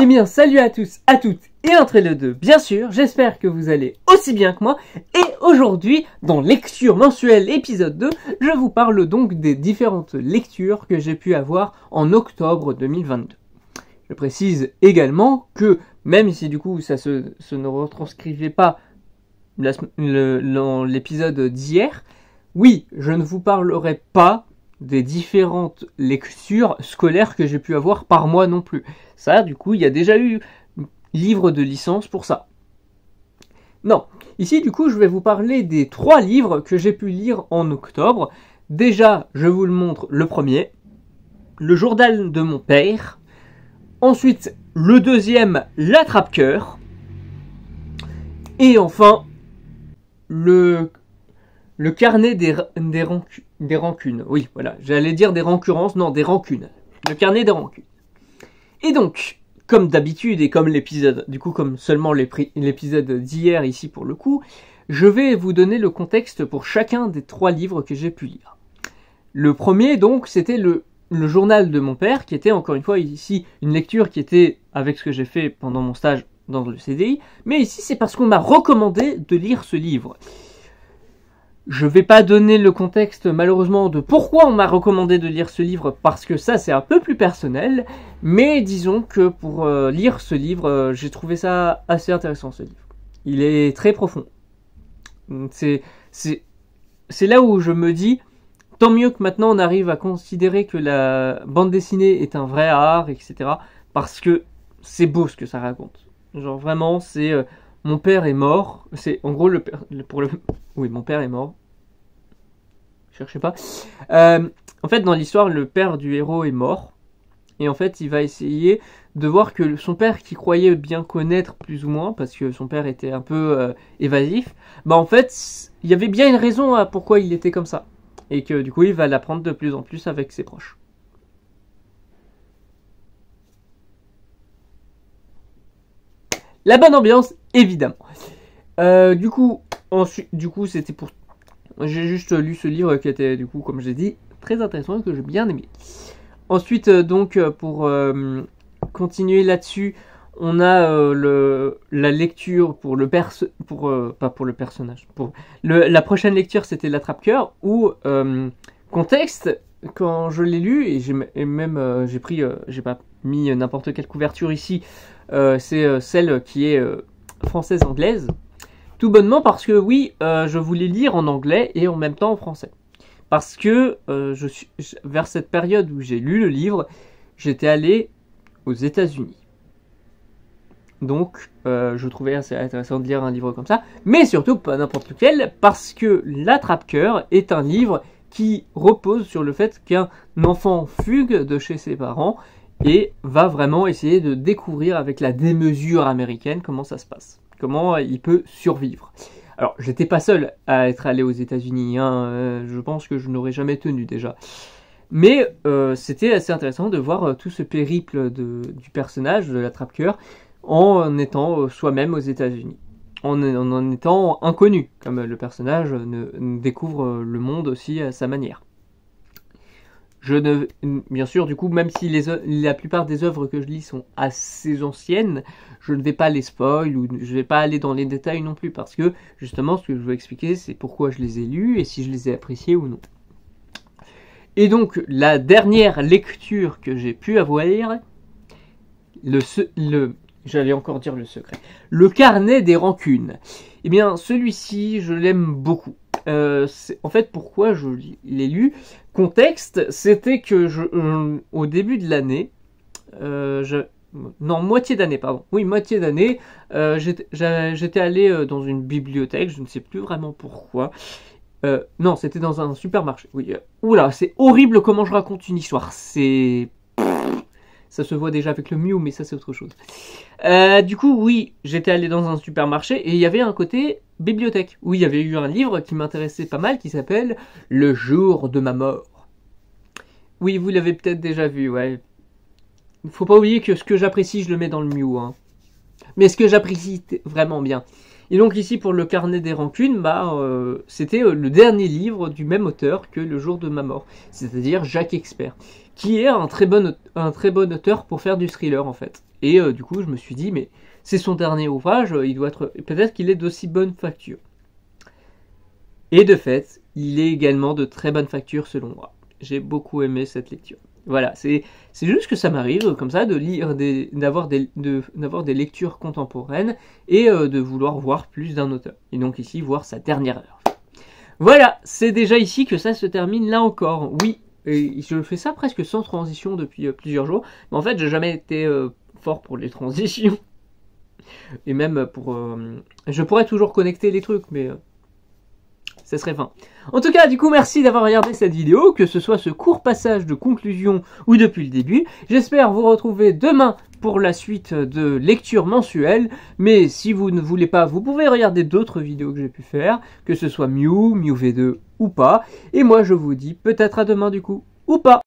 Eh bien, salut à tous, à toutes et entre les deux, bien sûr, j'espère que vous allez aussi bien que moi. Et aujourd'hui, dans Lecture mensuelle épisode 2, je vous parle donc des différentes lectures que j'ai pu avoir en octobre 2022. Je précise également que, même si du coup ça se ne retranscrivait pas dans l'épisode d'hier, oui, je ne vous parlerai pas des différentes lectures scolaires que j'ai pu avoir par mois non plus. Ça, du coup, il y a déjà eu livre de licence pour ça. Non, ici, du coup, je vais vous parler des 3 livres que j'ai pu lire en octobre. Déjà, je vous le montre, le premier, Le journal de mon père. Ensuite, le deuxième, L'attrape-cœur. Et enfin, le carnet des rancunes. Oui, voilà, j'allais dire des rancurrences, non, des rancunes. Le carnet des rancunes. Et donc, comme d'habitude et comme l'épisode, du coup, comme seulement l'épisode d'hier ici pour le coup, je vais vous donner le contexte pour chacun des 3 livres que j'ai pu lire. Le premier, donc, c'était le journal de mon père, qui était, encore une fois, ici, une lecture qui était avec ce que j'ai fait pendant mon stage dans le CDI, mais ici, c'est parce qu'on m'a recommandé de lire ce livre. Je vais pas donner le contexte, malheureusement, de pourquoi on m'a recommandé de lire ce livre, parce que ça, c'est un peu plus personnel, mais disons que pour lire ce livre, j'ai trouvé ça assez intéressant, ce livre. Il est très profond. C'est là où je me dis, tant mieux que maintenant on arrive à considérer que la bande dessinée est un vrai art, etc., parce que c'est beau ce que ça raconte. Genre vraiment, c'est... mon père est mort. C'est en gros oui, mon père est mort. Cherchez pas. En fait, dans l'histoire, le père du héros est mort. Et en fait, il va essayer de voir que son père, qui croyait bien connaître plus ou moins, parce que son père était un peu évasif, bah en fait, il y avait bien une raison à pourquoi il était comme ça. Et que du coup, il va l'apprendre de plus en plus avec ses proches. La bonne ambiance, évidemment. Du coup, c'était pour... J'ai juste lu ce livre qui était, du coup, comme j'ai dit, très intéressant et que j'ai bien aimé. Ensuite, donc, pour continuer là-dessus, on a la lecture pour le pas pour le personnage. La prochaine lecture, c'était L'attrape-cœur, où, contexte, quand je l'ai lu, et j'ai pas mis n'importe quelle couverture ici, c'est celle qui est française-anglaise. Tout bonnement parce que oui, je voulais lire en anglais et en même temps en français. Parce que vers cette période où j'ai lu le livre, j'étais allé aux États-Unis. Donc, je trouvais assez intéressant de lire un livre comme ça. Mais surtout, pas n'importe lequel, parce que L'attrape-cœur est un livre qui repose sur le fait qu'un enfant fugue de chez ses parents et va vraiment essayer de découvrir avec la démesure américaine comment ça se passe. Comment il peut survivre. Alors, j'étais pas seul à être allé aux États-Unis, hein, je pense que je n'aurais jamais tenu déjà. Mais c'était assez intéressant de voir tout ce périple du personnage, de l'attrape-cœur, en étant soi-même aux États-Unis. En étant inconnu, comme le personnage découvre le monde aussi à sa manière. Bien sûr, du coup, même si la plupart des œuvres que je lis sont assez anciennes, je ne vais pas les spoil ou je ne vais pas aller dans les détails non plus parce que justement, ce que je veux expliquer, c'est pourquoi je les ai lus et si je les ai appréciés ou non. Et donc, la dernière lecture que j'ai pu avoir, j'allais encore dire le secret, le carnet des rancunes. Eh bien, celui-ci, je l'aime beaucoup. En fait, pourquoi je l'ai lu? Contexte, c'était que au début de l'année, moitié d'année, pardon. Oui, moitié d'année, j'étais allé dans une bibliothèque, je ne sais plus vraiment pourquoi. Non, c'était dans un supermarché. Oui. Oula, c'est horrible comment je raconte une histoire. Ça se voit déjà avec le Mew, mais ça c'est autre chose. Du coup, oui, j'étais allé dans un supermarché et il y avait un côté bibliothèque, où il y avait eu un livre qui m'intéressait pas mal qui s'appelle Le jour de ma mort. Oui, vous l'avez peut-être déjà vu, ouais. Faut pas oublier que ce que j'apprécie, je le mets dans le Mew, hein. Mais ce que j'apprécie vraiment bien. Et donc ici, pour le carnet des rancunes, c'était le dernier livre du même auteur que Le jour de ma mort, c'est-à-dire Jacques Expert, qui est un très bon auteur pour faire du thriller en fait. Et du coup, je me suis dit, mais c'est son dernier ouvrage, il doit être, peut-être qu'il est d'aussi bonne facture. Et de fait, il est également de très bonne facture selon moi. J'ai beaucoup aimé cette lecture. Voilà, c'est juste que ça m'arrive comme ça de lire d'avoir des lectures contemporaines et de vouloir voir plus d'un auteur. Et donc ici, voir sa dernière œuvre. Voilà, c'est déjà ici que ça se termine là encore. Oui, et je fais ça presque sans transition depuis plusieurs jours. Mais en fait, j'ai jamais été fort pour les transitions. Et même pour... je pourrais toujours connecter les trucs, mais... ça serait fin. En tout cas, du coup, merci d'avoir regardé cette vidéo, que ce soit ce court passage de conclusion ou depuis le début. J'espère vous retrouver demain pour la suite de lecture mensuelle. Mais si vous ne voulez pas, vous pouvez regarder d'autres vidéos que j'ai pu faire, que ce soit Mew V2 ou pas. Et moi, je vous dis peut-être à demain du coup, ou pas.